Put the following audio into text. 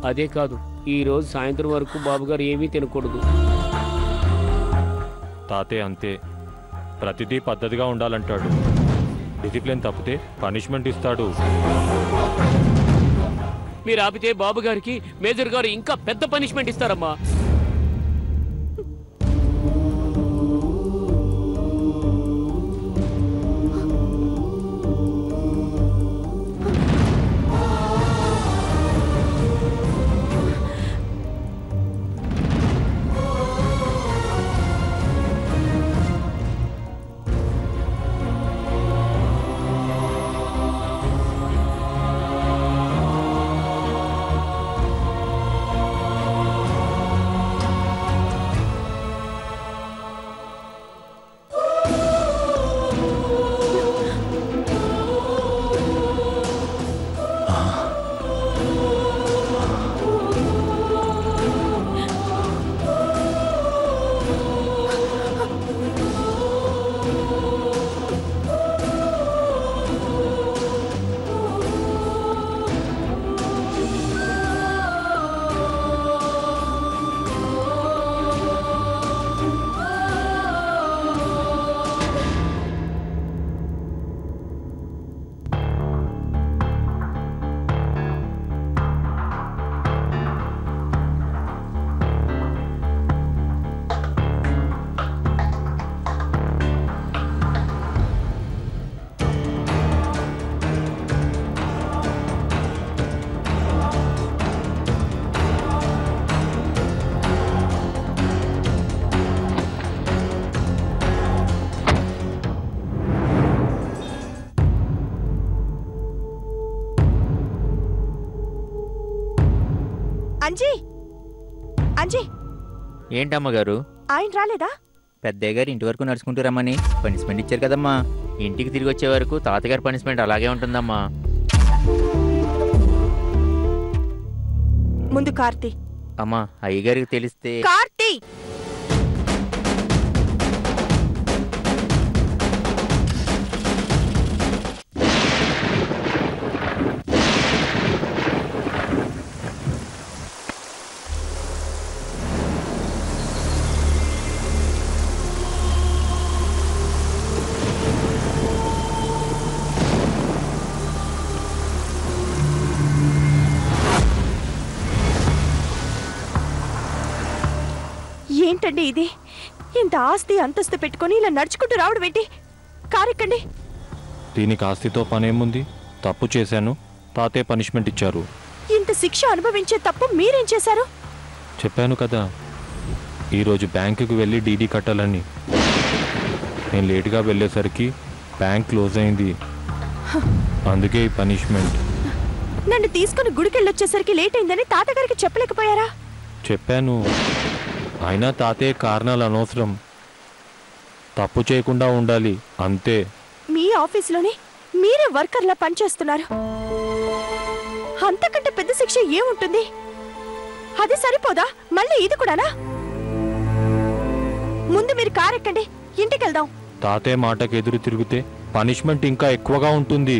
అదే కాదు, ఈ రోజు సాయంత్రం వరకు బాబుగారు ఏమీ తినకూడదు. తాతయ్య అంతే, ప్రతిదీ పద్ధతిగా ఉండాలంటాడు. డిసిప్లిన్ తప్పితే పనిష్మెంట్ ఇస్తాడు. మీరు ఆపితే బాబుగారికి మేజర్ గారు ఇంకా పెద్ద పనిష్మెంట్ ఇస్తారమ్మా. అంజీ, అంజీ, ఏంటమ్మగారు? ఆయన రాలేదా? పెద్దయ్య గారు ఇంటి వరకు నడుచుకుంటూ రమ్మని పనిష్మెంట్ ఇచ్చారు కదమ్మా. ఇంటికి తిరిగి వచ్చే వరకు తాతగారి పనిష్మెంట్ అలాగే ఉంటుందమ్మా. ముందు కార్తీ. అమ్మా, అయ్యగారికి తెలిస్తే. కార్తీ! ఏంటండి ఇది? ఇంత ఆస్తి అంతస్తు పెట్టుకుని ఇలా నడుచుకుంటూ రావడం ఏంటి? కారెక్కండి. దీనికి ఆస్తితో పనేముంది? తప్పు చేశాను, తాతయ్య పనిష్మెంట్ ఇచ్చారు. ఇంత శిక్ష అనుభవించే తప్పు మీరేం చేశారు? చెప్పాను కదా, ఈరోజు బ్యాంకుకి వెళ్ళి డీడీ కట్టాలని. నేను లేటుగా వెళ్ళేసరికి బ్యాంక్ క్లోజ్ అయింది, అందుకే ఈ పనిష్మెంట్. నన్ను తీసుకుని గుడికెళ్ళొచ్చేసరికి లేట్ అయిందని తాతగారికి చెప్పలేకపోయారా? చెప్పాను, అయినా తాతయ్య కారణాలు అనవసరం. తప్పు చేయకుండా ఉండాలి అంతే. మీ ఆఫీసులోనే మీరే వర్కర్లా పనిచేస్తున్నారు. అంతకంటే పెద్ద శిక్ష ఏముంటుంది? అది సరిపోదా? మళ్ళీ ఇది కూడానా? ముందు మీరు కారెక్కండి, ఇంటికి వెళ్దాం. తాతయ్య మాటకు ఎదురు తిరిగితే పనిష్మెంట్ ఇంకా ఎక్కువగా ఉంటుంది.